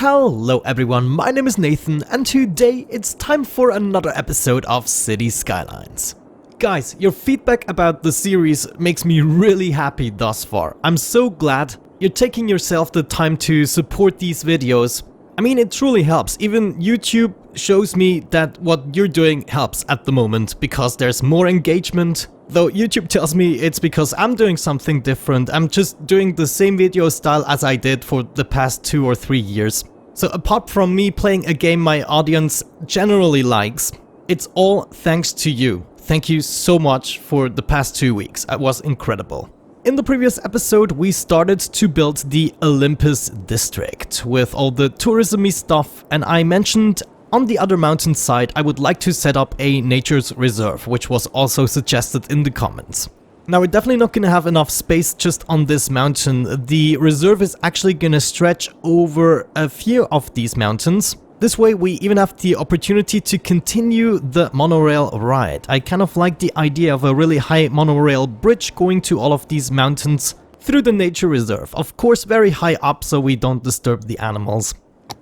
Hello everyone, my name is Nathan and today it's time for another episode of City Skylines. Guys, your feedback about the series makes me really happy thus far. I'm so glad you're taking yourself the time to support these videos. I mean, it truly helps. Even YouTube shows me that what you're doing helps at the moment because there's more engagement. Though YouTube tells me it's because I'm doing something different. I'm just doing the same video style as I did for the past 2 or 3 years. So apart from me playing a game my audience generally likes, it's all thanks to you. Thank you so much for the past 2 weeks. It was incredible. In the previous episode, we started to build the Olympus district with all the tourism-y stuff, and I mentioned on the other mountainside I would like to set up a nature's reserve, which was also suggested in the comments. Now we're definitely not gonna have enough space just on this mountain. The reserve is actually gonna stretch over a few of these mountains. This way we even have the opportunity to continue the monorail ride. I kind of like the idea of a really high monorail bridge going to all of these mountains through the nature reserve. Of course very high up so we don't disturb the animals.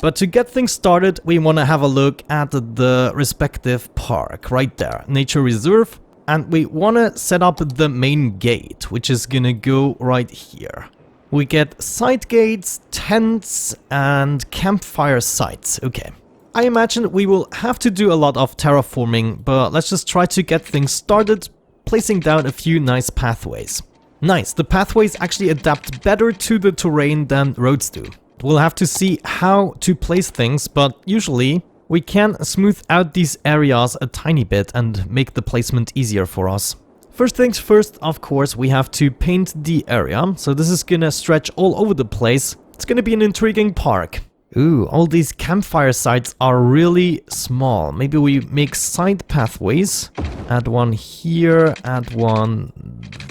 But to get things started, we want to have a look at the respective park right there, nature reserve, and we want to set up the main gate, which is gonna go right here. We get side gates, tents, and campfire sites. Okay. I imagine we will have to do a lot of terraforming, but let's just try to get things started, placing down a few nice pathways. Nice, the pathways actually adapt better to the terrain than roads do. We'll have to see how to place things, but usually we can smooth out these areas a tiny bit and make the placement easier for us. First things first, of course, we have to paint the area, so this is gonna stretch all over the place. It's gonna be an intriguing park. Ooh, all these campfire sites are really small. Maybe we make side pathways. Add one here, add one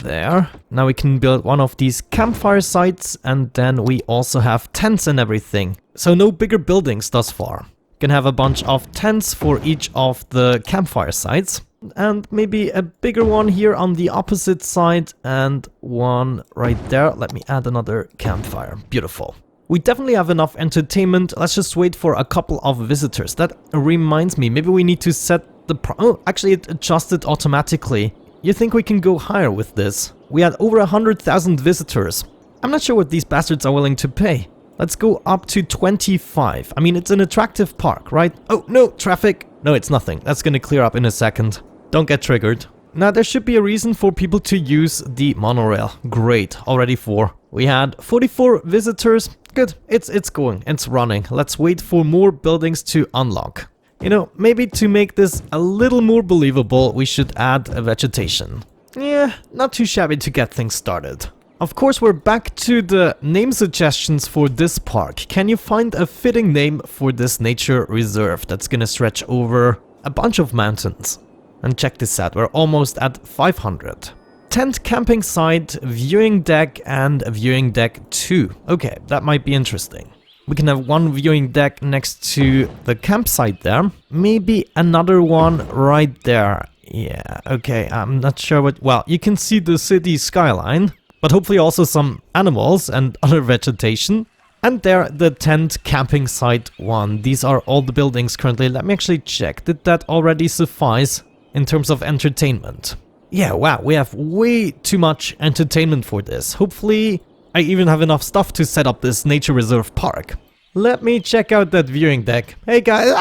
there. Now we can build one of these campfire sites, and then we also have tents and everything. So no bigger buildings thus far. Can have a bunch of tents for each of the campfire sites. And maybe a bigger one here on the opposite side and one right there. Let me add another campfire. Beautiful. We definitely have enough entertainment. Let's just wait for a couple of visitors. That reminds me, maybe we need to set the oh, actually it adjusted automatically. You think we can go higher with this? We had over 100,000 visitors. I'm not sure what these bastards are willing to pay. Let's go up to 25. I mean, it's an attractive park, right? Oh, no, traffic. No, it's nothing. That's gonna clear up in a second. Don't get triggered. Now, there should be a reason for people to use the monorail. Great, already 4. We had 44 visitors. Good, it's going, it's running. Let's wait for more buildings to unlock. You know, maybe to make this a little more believable, we should add a vegetation. Yeah, not too shabby to get things started. Of course, we're back to the name suggestions for this park. Can you find a fitting name for this nature reserve that's gonna stretch over a bunch of mountains? And check this out, we're almost at 500. Tent camping site, viewing deck, and viewing deck 2. Okay, that might be interesting. We can have one viewing deck next to the campsite there. Maybe another one right there. Yeah, okay, I'm not sure what... Well, you can see the city skyline, but hopefully also some animals and other vegetation. And there, the tent camping site 1. These are all the buildings currently. Let me actually check. Did that already suffice in terms of entertainment? Yeah, wow, we have way too much entertainment for this. Hopefully, I even have enough stuff to set up this nature reserve park. Let me check out that viewing deck. Hey guys,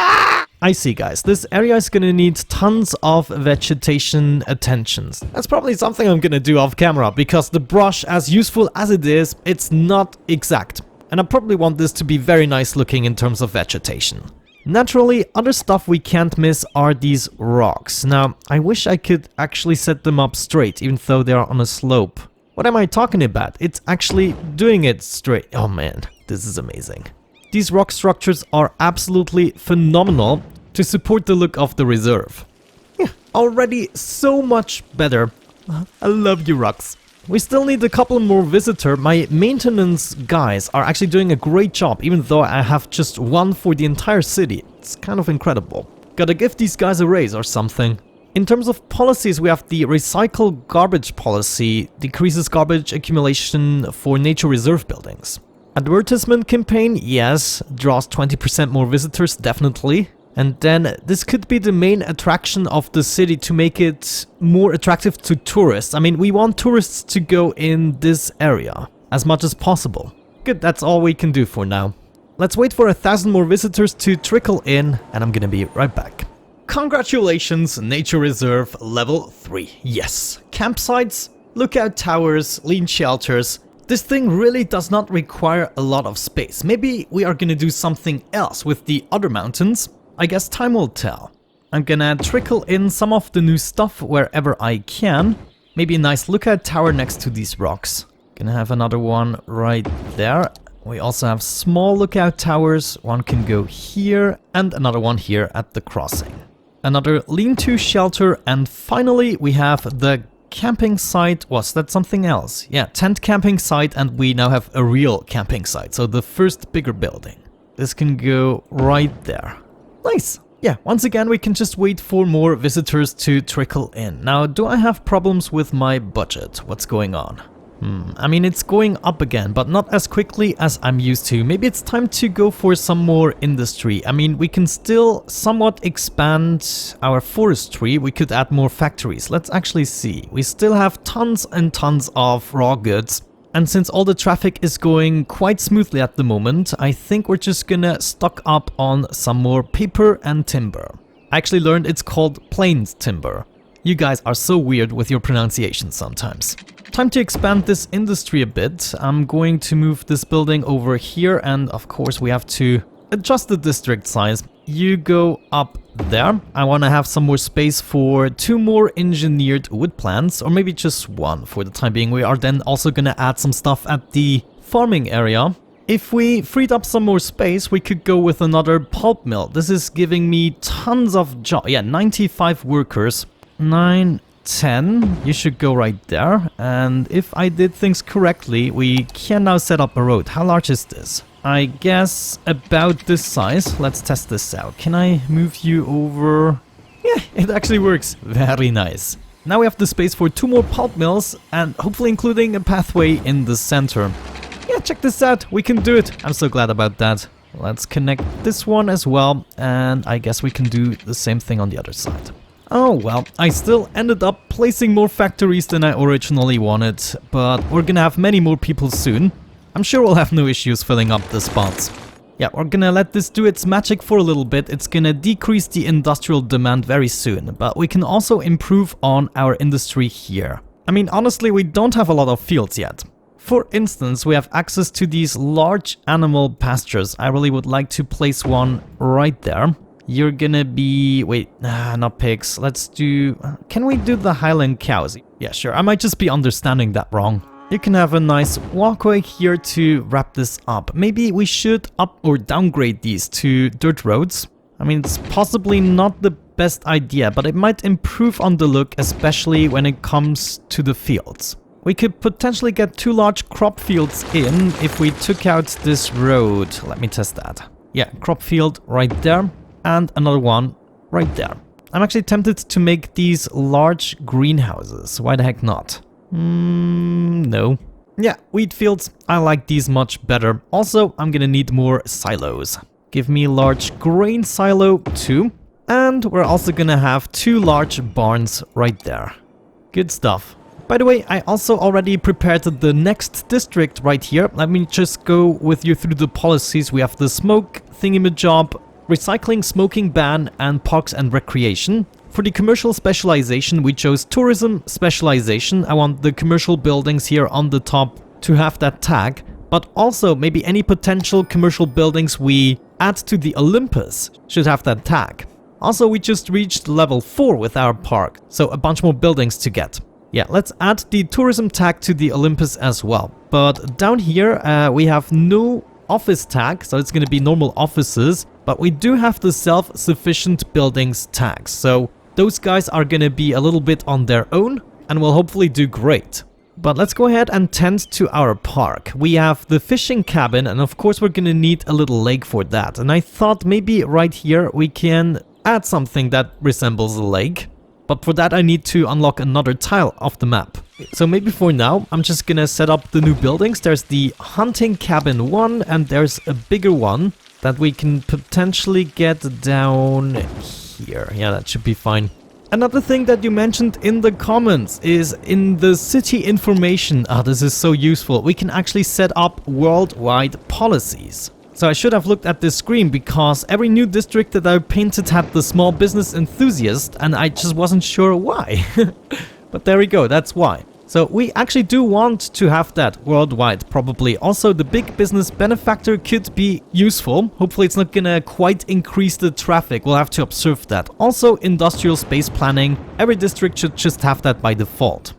I see guys, this area is gonna need tons of vegetation attentions. That's probably something I'm gonna do off camera, because the brush, as useful as it is, it's not exact. And I probably want this to be very nice looking in terms of vegetation. Naturally, other stuff we can't miss are these rocks. Now, I wish I could actually set them up straight, even though they are on a slope. What am I talking about? It's actually doing it straight. Oh man, this is amazing. These rock structures are absolutely phenomenal to support the look of the reserve. Yeah, already so much better. I love you rocks. We still need a couple more visitors. My maintenance guys are actually doing a great job, even though I have just one for the entire city. It's kind of incredible. Gotta give these guys a raise or something. In terms of policies, we have the recycle garbage policy, decreases garbage accumulation for nature reserve buildings. Advertisement campaign, yes, draws 20% more visitors, definitely. And then this could be the main attraction of the city to make it more attractive to tourists. I mean, we want tourists to go in this area as much as possible. Good, that's all we can do for now. Let's wait for 1,000 more visitors to trickle in, and I'm gonna be right back. Congratulations, Nature Reserve level 3. Yes, campsites, lookout towers, lean shelters. This thing really does not require a lot of space. Maybe we are gonna do something else with the other mountains. I guess time will tell. I'm gonna trickle in some of the new stuff wherever I can. Maybe a nice lookout tower next to these rocks. Gonna have another one right there. We also have small lookout towers. One can go here and another one here at the crossing. Another lean-to shelter, and finally we have the camping site. Was that something else? Yeah, tent camping site, and we now have a real camping site. So the first bigger building. This can go right there. Nice. Yeah, once again we can just wait for more visitors to trickle in. Now, do I have problems with my budget? What's going on? I mean, it's going up again, but not as quickly as I'm used to. Maybe it's time to go for some more industry. I mean, we can still somewhat expand our forestry. We could add more factories. Let's actually see. We still have tons and tons of raw goods. And since all the traffic is going quite smoothly at the moment, I think we're just gonna stock up on some more paper and timber. I actually learned it's called plains timber. You guys are so weird with your pronunciation sometimes. Time to expand this industry a bit. I'm going to move this building over here, and of course we have to adjust the district size. You go up there. I want to have some more space for 2 more engineered wood plants, or maybe just 1 for the time being. We are then also going to add some stuff at the farming area. If we freed up some more space, we could go with another pulp mill. This is giving me tons of jobs. Yeah, 95 workers. 9, 10, you should go right there. And if I did things correctly, we can now set up a road. How large is this? I guess about this size. Let's test this out. Can I move you over? Yeah, it actually works. Very nice. Now we have the space for 2 more pulp mills, and hopefully including a pathway in the center. Yeah, check this out. We can do it. I'm so glad about that. Let's connect this one as well, and I guess we can do the same thing on the other side. Oh well, I still ended up placing more factories than I originally wanted, but we're gonna have many more people soon. I'm sure we'll have no issues filling up the spots. Yeah, we're gonna let this do its magic for a little bit. It's gonna decrease the industrial demand very soon, but we can also improve on our industry here. I mean, honestly, we don't have a lot of fields yet. For instance, we have access to these large animal pastures. I really would like to place one right there. You're gonna be... wait, not pigs. Let's do... can we do the Highland cows? Yeah, sure. I might just be understanding that wrong. You can have a nice walkway here to wrap this up. Maybe we should up or downgrade these to dirt roads. I mean, it's possibly not the best idea, but it might improve on the look, especially when it comes to the fields. We could potentially get 2 large crop fields in if we took out this road. Let me test that. Yeah, crop field right there. And another one right there. I'm actually tempted to make these large greenhouses. Why the heck not? No. Yeah, wheat fields. I like these much better. Also, I'm gonna need more silos. Give me a large grain silo too. And we're also gonna have 2 large barns right there. Good stuff. By the way, I also already prepared the next district right here. Let me just go with you through the policies. We have the smoke thingy-majob, recycling, smoking ban, and parks and recreation. For the commercial specialization, we chose tourism specialization. I want the commercial buildings here on the top to have that tag, but also maybe any potential commercial buildings we add to the Olympus should have that tag. Also, we just reached level 4 with our park, so a bunch more buildings to get. Yeah, let's add the tourism tag to the Olympus as well. But down here, we have no office tag, so it's going to be normal offices. But we do have the self-sufficient buildings tags, so those guys are going to be a little bit on their own and will hopefully do great. But let's go ahead and tend to our park. We have the fishing cabin, and of course we're going to need a little lake for that. And I thought maybe right here we can add something that resembles a lake. But for that I need to unlock another tile of the map. So maybe for now I'm just gonna set up the new buildings. There's the hunting cabin 1 and there's a bigger one that we can potentially get down here. Yeah, that should be fine. Another thing that you mentioned in the comments is in the city information. This is so useful. We can actually set up worldwide policies. So I should have looked at this screen because every new district that I painted had the small business enthusiast and I just wasn't sure why. But there we go, that's why. So we actually do want to have that worldwide, probably. Also, the big business benefactor could be useful. Hopefully it's not gonna quite increase the traffic. We'll have to observe that. Also, industrial space planning. Every district should just have that by default.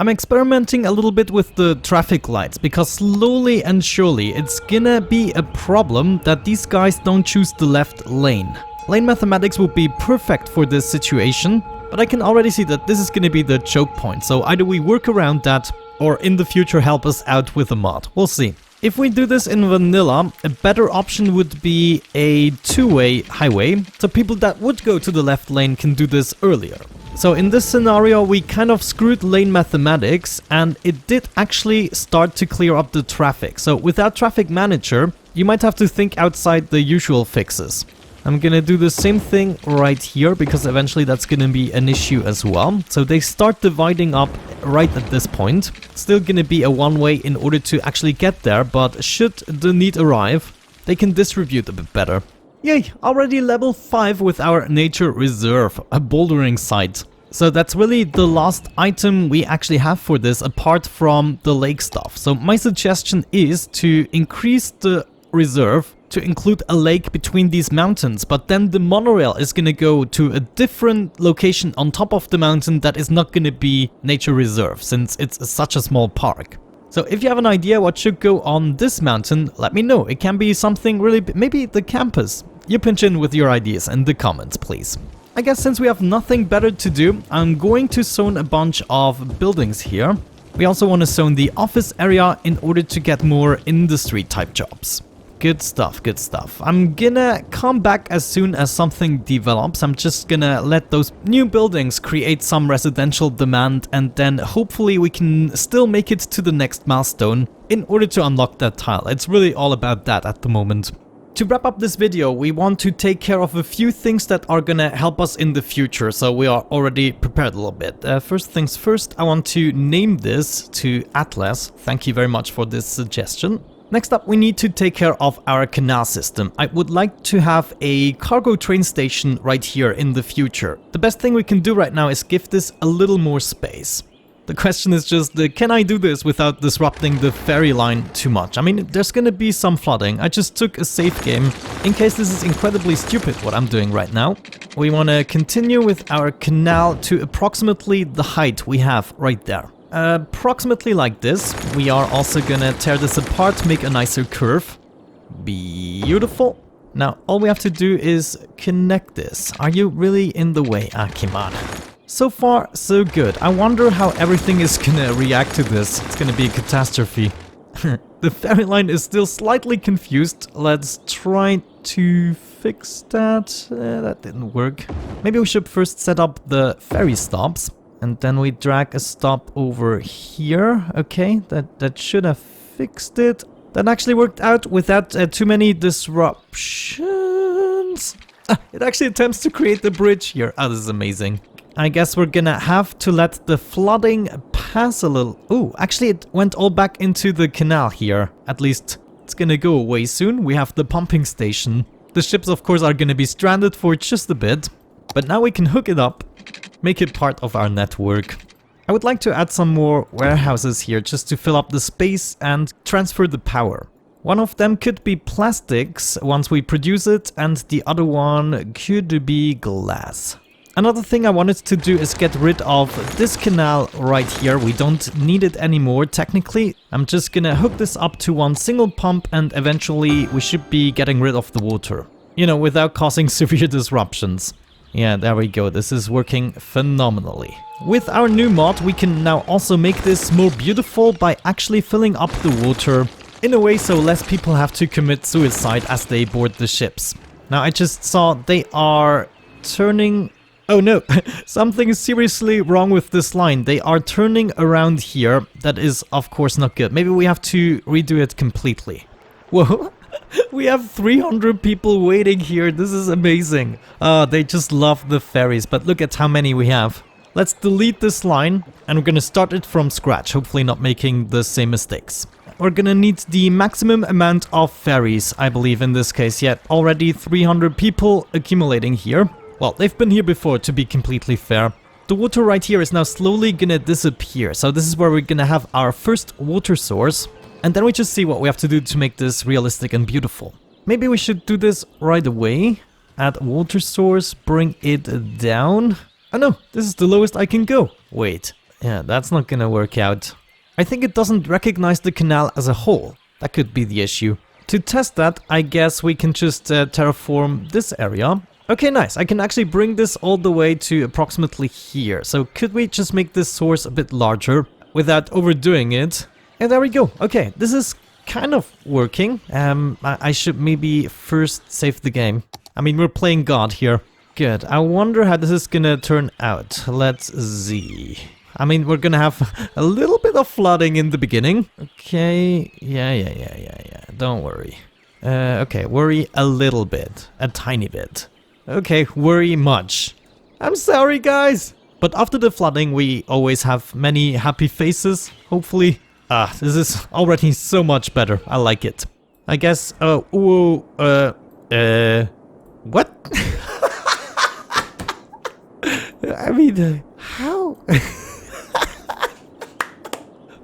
I'm experimenting a little bit with the traffic lights because slowly and surely it's gonna be a problem that these guys don't choose the left lane. Lane mathematics would be perfect for this situation, but I can already see that this is gonna be the choke point. So either we work around that or in the future help us out with a mod. We'll see. If we do this in vanilla, a better option would be a two-way highway, so people that would go to the left lane can do this earlier. So in this scenario, we kind of screwed lane mathematics and it did actually start to clear up the traffic. So without traffic manager, you might have to think outside the usual fixes. I'm gonna do the same thing right here because eventually that's gonna be an issue as well. So they start dividing up right at this point. Still gonna be a one-way in order to actually get there, but should the need arrive, they can distribute a bit better. Yay, already level 5 with our nature reserve, a bouldering site. So that's really the last item we actually have for this apart from the lake stuff. So my suggestion is to increase the reserve to include a lake between these mountains, but then the monorail is gonna go to a different location on top of the mountain that is not gonna be nature reserve since it's such a small park. So if you have an idea what should go on this mountain, let me know. It can be something really maybe the campus. You pinch in with your ideas in the comments, please. I guess since we have nothing better to do, I'm going to zone a bunch of buildings here. We also want to zone the office area in order to get more industry type jobs. Good stuff, good stuff. I'm gonna come back as soon as something develops. I'm just gonna let those new buildings create some residential demand and then hopefully we can still make it to the next milestone in order to unlock that tile. It's really all about that at the moment. To wrap up this video, we want to take care of a few things that are gonna help us in the future, so we are already prepared a little bit. First things first, I want to name this to Atlas. Thank you very much for this suggestion. Next up, we need to take care of our canal system. I would like to have a cargo train station right here in the future. The best thing we can do right now is give this a little more space. The question is just, can I do this without disrupting the ferry line too much? I mean, there's gonna be some flooding. I just took a safe game in case this is incredibly stupid what I'm doing right now. We want to continue with our canal to approximately the height we have right there. Approximately like this. We are also gonna tear this apart, make a nicer curve. Beautiful. Now, all we have to do is connect this. Are you really in the way? Come on. So far, so good. I wonder how everything is gonna react to this. It's gonna be a catastrophe. The ferry line is still slightly confused. Let's try to fix that. That didn't work. Maybe we should first set up the ferry stops. And then we drag a stop over here. Okay, that should have fixed it. That actually worked out without too many disruptions. It actually attempts to create the bridge here. Oh, this is amazing. I guess we're gonna have to let the flooding pass a little. Oh, actually it went all back into the canal here. At least it's gonna go away soon. We have the pumping station. The ships, of course, are gonna be stranded for just a bit. But now we can hook it up. Make it part of our network. I would like to add some more warehouses here just to fill up the space and transfer the power. One of them could be plastics once we produce it, and the other one could be glass. Another thing I wanted to do is get rid of this canal right here. We don't need it anymore technically. I'm just gonna hook this up to one single pump and eventually we should be getting rid of the water. You know, without causing severe disruptions. Yeah, there we go. This is working phenomenally. With our new mod, we can now also make this more beautiful by actually filling up the water in a way so less people have to commit suicide as they board the ships. Now, I just saw they are turning Oh no, something is seriously wrong with this line. They are turning around here. That is, of course, not good. Maybe we have to redo it completely. Whoa, we have 300 people waiting here. This is amazing. They just love the ferries, but look at how many we have. Let's delete this line and we're gonna start it from scratch, hopefully not making the same mistakes. We're gonna need the maximum amount of ferries, I believe in this case. Yet already 300 people accumulating here. Well, they've been here before, to be completely fair. The water right here is now slowly gonna disappear. So this is where we're gonna have our first water source. And then we just see what we have to do to make this realistic and beautiful. Maybe we should do this right away. Add water source, bring it down. Oh no, this is the lowest I can go. Wait, yeah, that's not gonna work out. I think it doesn't recognize the canal as a whole. That could be the issue. To test that, I guess we can just terraform this area. Okay, nice. I can actually bring this all the way to approximately here. So could we just make this source a bit larger without overdoing it? And there we go. Okay, this is kind of working. I should maybe first save the game. I mean, we're playing God here. Good. I wonder how this is gonna turn out. Let's see. I mean, we're gonna have a little bit of flooding in the beginning. Okay. Yeah. Don't worry. Okay, worry a little bit. A tiny bit. Okay, worry much. I'm sorry, guys. But after the flooding, we always have many happy faces, hopefully. This is already so much better. I like it. I guess, what? I mean, how?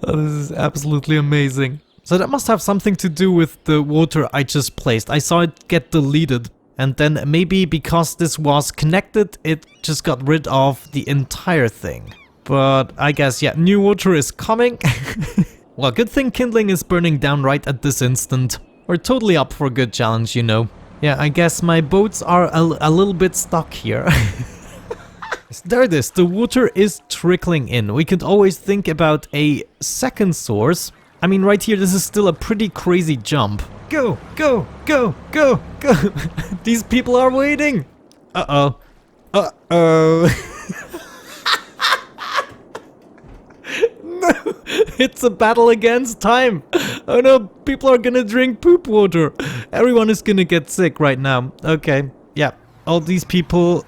Oh, this is absolutely amazing. So that must have something to do with the water I just placed. I saw it get deleted. And then maybe because this was connected, it just got rid of the entire thing. But I guess, yeah, new water is coming. Well, good thing kindling is burning down right at this instant. We're totally up for a good challenge, you know. Yeah, I guess my boats are a little bit stuck here. There it is, the water is trickling in. We could always think about a second source. I mean, right here, this is still a pretty crazy jump. Go, go, go, go, go. These people are waiting. Uh-oh. Uh-oh. No, it's a battle against time. Oh no, people are gonna drink poop water. Everyone is gonna get sick right now. Okay, yeah, all these people,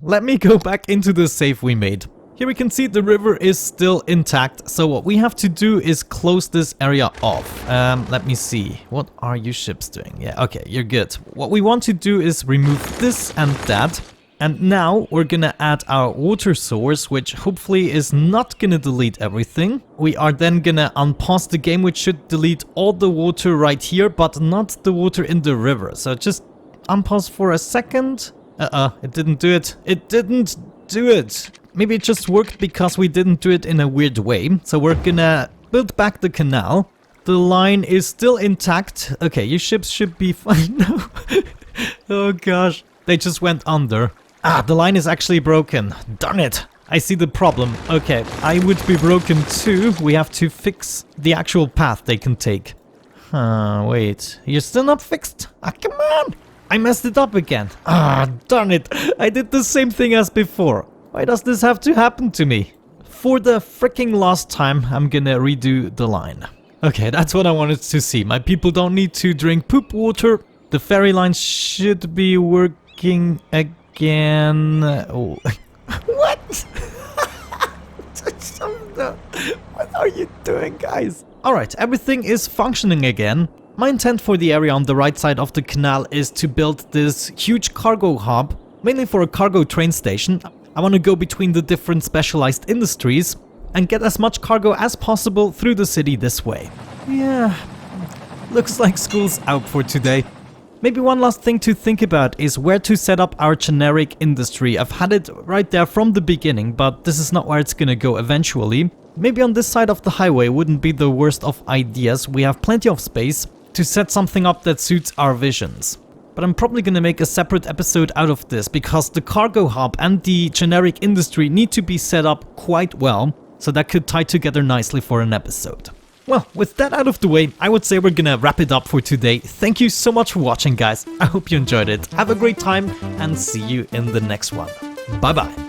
Let me go back into the save we made. Here we can see the river is still intact, so what we have to do is close this area off. Let me see. What are you ships doing? Yeah, okay, you're good. What we want to do is remove this and that. And now we're gonna add our water source, which hopefully is not gonna delete everything. We are then gonna unpause the game, which should delete all the water right here, but not the water in the river. So just unpause for a second. It didn't do it. It didn't do it. Maybe it just worked because we didn't do it in a weird way. So we're gonna build back the canal. The line is still intact. Okay, your ships should be fine now. Oh gosh, they just went under. The line is actually broken. Darn it. I see the problem. Okay, I would be broken too. We have to fix the actual path they can take. Wait. You're still not fixed? Come on. I messed it up again. Darn it. I did the same thing as before. Why does this have to happen to me? For the freaking last time, I'm gonna redo the line. Okay, that's what I wanted to see. My people don't need to drink poop water. The ferry line should be working again. Oh. What? What are you doing, guys? Alright, everything is functioning again. My intent for the area on the right side of the canal is to build this huge cargo hub, mainly for a cargo train station. I want to go between the different specialized industries and get as much cargo as possible through the city this way. Yeah, looks like school's out for today. Maybe one last thing to think about is where to set up our generic industry. I've had it right there from the beginning, but this is not where it's gonna go eventually. Maybe on this side of the highway wouldn't be the worst of ideas. We have plenty of space to set something up that suits our visions. But I'm probably gonna make a separate episode out of this because the cargo hub and the generic industry need to be set up quite well, so that could tie together nicely for an episode. Well, with that out of the way, I would say we're gonna wrap it up for today. Thank you so much for watching, guys. I hope you enjoyed it. Have a great time and see you in the next one. Bye bye.